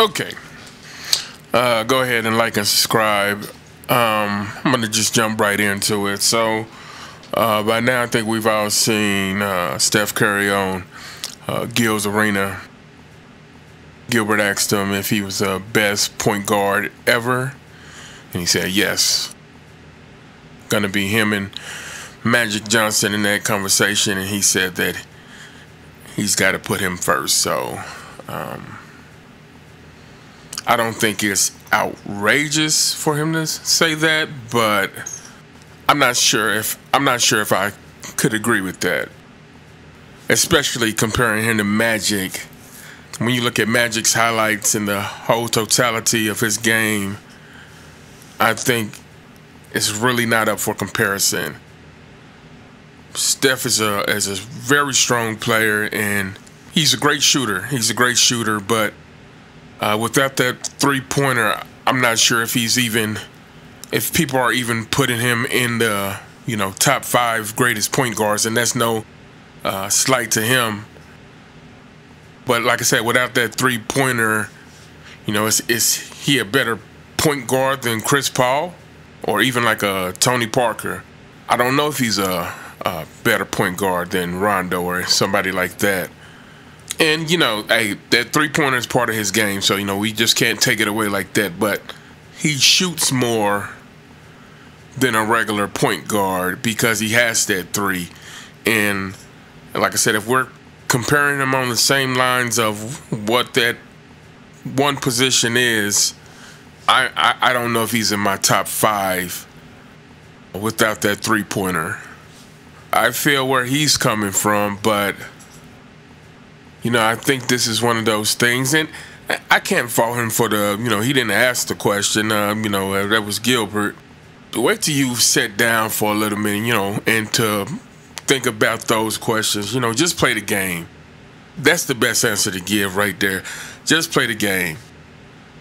Okay. Go ahead and like and subscribe. I'm going to just jump right into it. So, by now, I think we've all seen Steph Curry on Gil's Arena. Gilbert asked him if he was the best point guard ever, and he said yes. Going to be him and Magic Johnson in that conversation, and he said that he's got to put him first. So, I don't think it's outrageous for him to say that, but I'm not sure if I could agree with that. Especially comparing him to Magic. When you look at Magic's highlights and the whole totality of his game, I think it's really not up for comparison. Steph is a very strong player, and he's a great shooter. But without that three-pointer, I'm not sure if people are even putting him in the top 5 greatest point guards, and that's no slight to him. But like I said, without that three-pointer, is he a better point guard than Chris Paul or even like a Tony Parker? I don't know if he's a better point guard than Rondo or somebody like that. And, hey, that three-pointer is part of his game, so, we just can't take it away like that. But he shoots more than a regular point guard because he has that three. And like I said, if we're comparing him on the same lines of what that one position is, I don't know if he's in my top 5 without that three-pointer. I feel where he's coming from, but I think this is one of those things, and I can't fault him for he didn't ask the question. That was Gilbert. Wait till you sit down for a little minute, and to think about those questions. Just play the game. That's the best answer to give right there. Just play the game.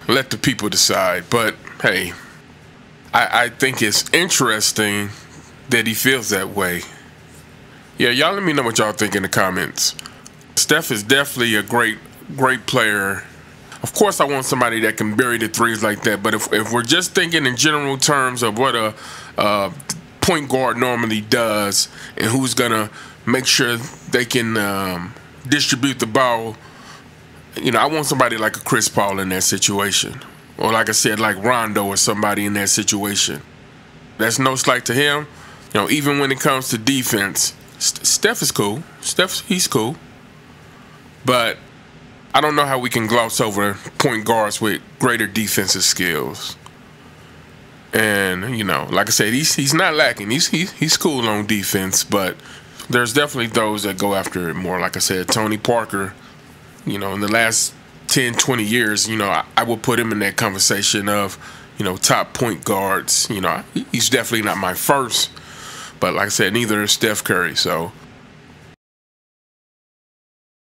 Let the people decide. But hey, I think it's interesting that he feels that way. Yeah, y'all let me know what y'all think in the comments. Steph is definitely a great player. Of course, I want somebody that can bury the threes like that. But if we're just thinking in general terms of what a point guard normally does and who's going to make sure they can distribute the ball, I want somebody like a Chris Paul in that situation. Or like I said, like Rondo or somebody in that situation. That's no slight to him. Even when it comes to defense, Steph is cool. He's cool. But I don't know how we can gloss over point guards with greater defensive skills. And, like I said, he's not lacking. He's cool on defense, but there's definitely those that go after it more. Like I said, Tony Parker, in the last 10, 20 years, I would put him in that conversation of, top point guards. He's definitely not my first, but like I said, neither is Steph Curry. So